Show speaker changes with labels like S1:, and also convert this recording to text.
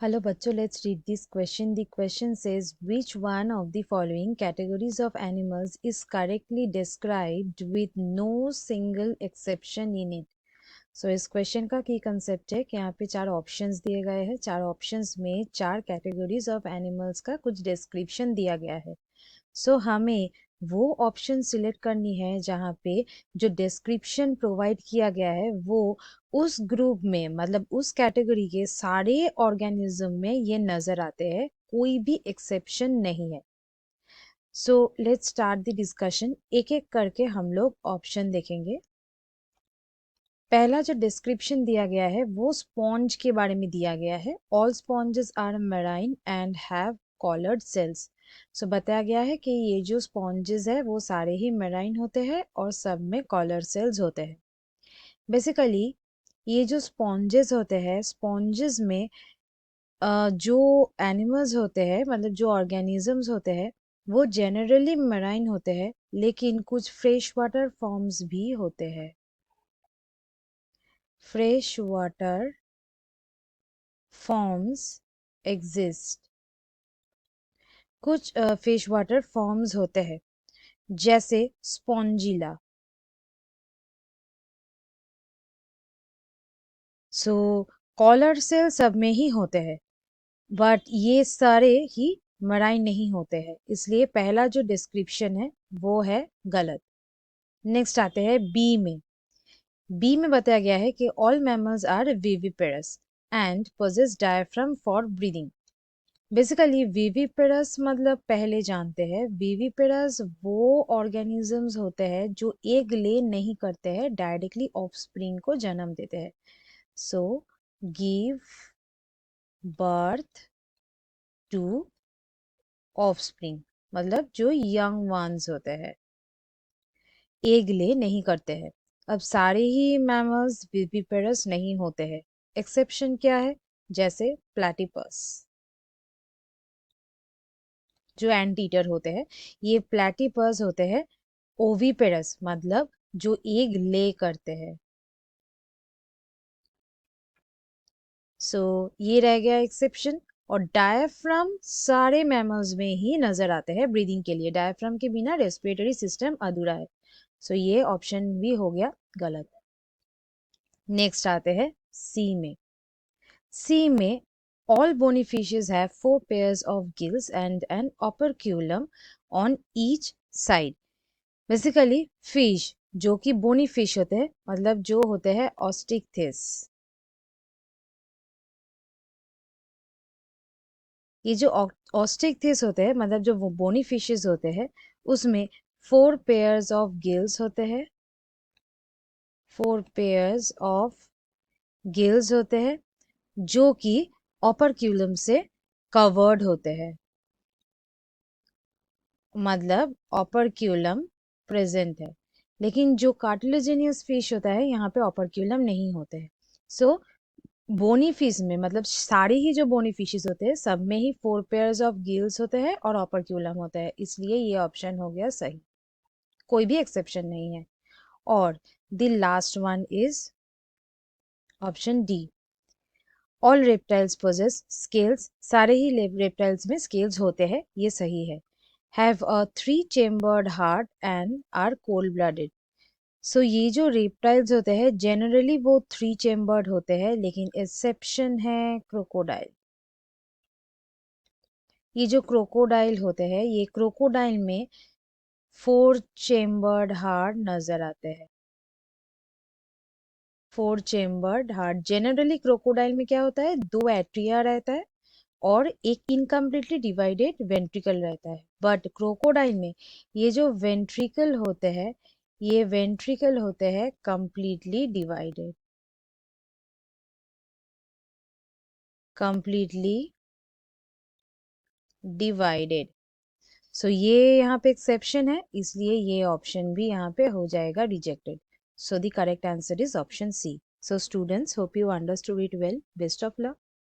S1: Hello bachcho, let's read this question. The question says, which one of the following categories of animals is correctly described with no single exception in it? So इस question का की concept है कि यहाँ पे चार options दिए गए हैं। चार ऑप्शंस में चार कैटेगरीज ऑफ एनिमल्स का कुछ डिस्क्रिप्शन दिया गया है। सो हमें वो ऑप्शन सिलेक्ट करनी है जहाँ पे जो डिस्क्रिप्शन प्रोवाइड किया गया है वो उस ग्रुप में मतलब उस कैटेगरी के सारे ऑर्गेनिज्म में ये नजर आते हैं, कोई भी एक्सेप्शन नहीं है। So let's start the discussion. एक एक करके हम लोग ऑप्शन देखेंगे। पहला जो डिस्क्रिप्शन दिया गया है वो स्पॉन्ज के बारे में दिया गया है। All sponges are marine and have collared cells. So बताया गया है कि ये जो स्पॉन्जेस है वो सारे ही मैराइन होते हैं और सब में कॉलर सेल्स होते हैं। बेसिकली ये जो स्पॉन्जेस होते हैं, स्पॉन्जेस में जो एनिमल्स होते हैं मतलब जो ऑर्गेनिजम्स होते हैं वो जनरली मैराइन होते हैं, लेकिन कुछ फ्रेश वाटर फॉर्म्स भी होते हैं। Fresh water forms exist. कुछ फ्रेश वाटर फॉर्म्स होते हैं जैसे स्पॉन्जिला। सो कॉलर सेल सब में ही होते हैं, बट ये सारे ही मराइन नहीं होते हैं, इसलिए पहला जो डिस्क्रिप्शन है वो है गलत। नेक्स्ट आते हैं बी में। बी में बताया गया है कि all mammals are viviparous and possess diaphragm for breathing. Basically viviparous मतलब पहले जानते हैं, विविपेरस वो ऑर्गेनिजम्स होते हैं जो एग ले नहीं करते हैं, डायरेक्टली ऑफस्प्रिंग को जन्म देते हैं। So give birth to offspring मतलब जो यंग वंस होते हैं, एग ले नहीं करते हैं। अब सारे ही मैमल्स विविपेरस नहीं होते हैं। एक्सेप्शन क्या है? जैसे प्लैटिपस जो एंटीटर होते हैं, ये प्लैटिपस होते हैं ओविपेरस मतलब जो एग ले करते हैं। सो ये रह गया एक्सेप्शन। और डायफ्राम सारे मैमल्स में ही नजर आते हैं ब्रीदिंग के लिए। डायफ्राम के बिना रेस्पिरेटरी सिस्टम अधूरा है। सो ये ऑप्शन भी हो गया गलत। नेक्स्ट आते हैं सी में। सी में all bony fishes have four pairs of gills and an operculum on each side. Basically fish जो कि बोनी फिश होते हैं मतलब जो होते हैं ऑस्टिकथिस, ये जो ऑस्टिकथिस होते हैं मतलब जो वो बोनी फिशेस होते हैं उसमें फोर पेयर्स ऑफ गिल्स होते हैं। फोर पेयर्स ऑफ गिल्स होते हैं जो कि ऑपरक्यूलम से कवर्ड होते हैं, मतलब ऑपरक्यूलम प्रेजेंट है। लेकिन जो कार्टिलेजिनियस फिश होता है यहाँ पे ऑपरक्यूलम नहीं होते हैं। सो बोनी फिश में मतलब सारे ही जो बोनी फिशेस होते हैं सब में ही फोर पेयर्स ऑफ गिल्स होते हैं और ऑपरक्यूलम होता है, इसलिए ये ऑप्शन हो गया सही, कोई भी एक्सेप्शन नहीं है। और the last one is option D. All reptiles possess scales, सारे ही रेप्टाइल्स में स्केल्स होते हैं, ये सही है। Have a 3 chambered heart and are cold blooded. So ये जो रेप्टाइल्स होते हैं जनरली वो 3 चेम्बर्ड होते हैं, लेकिन एक्सेप्शन है क्रोकोडाइल। ये जो क्रोकोडाइल होते हैं ये क्रोकोडाइल में 4 चेम्बर्ड हार्ट नजर आते हैं। 4 चेम्बर्ड हार्ट जनरली क्रोकोडाइल में क्या होता है, दो एट्रिया रहता है और एक इनकम्प्लीटली डिवाइडेड वेंट्रिकल रहता है। बट क्रोकोडाइल में ये जो वेंट्रिकल होते हैं ये वेंट्रिकल होते हैं कंप्लीटली डिवाइडेड, कंप्लीटली डिवाइडेड। सो ये यहाँ पे एक्सेप्शन है, इसलिए ये ऑप्शन भी यहाँ पे हो जाएगा rejected. So the correct answer is option C. So students, hope you understood it well. Best of luck.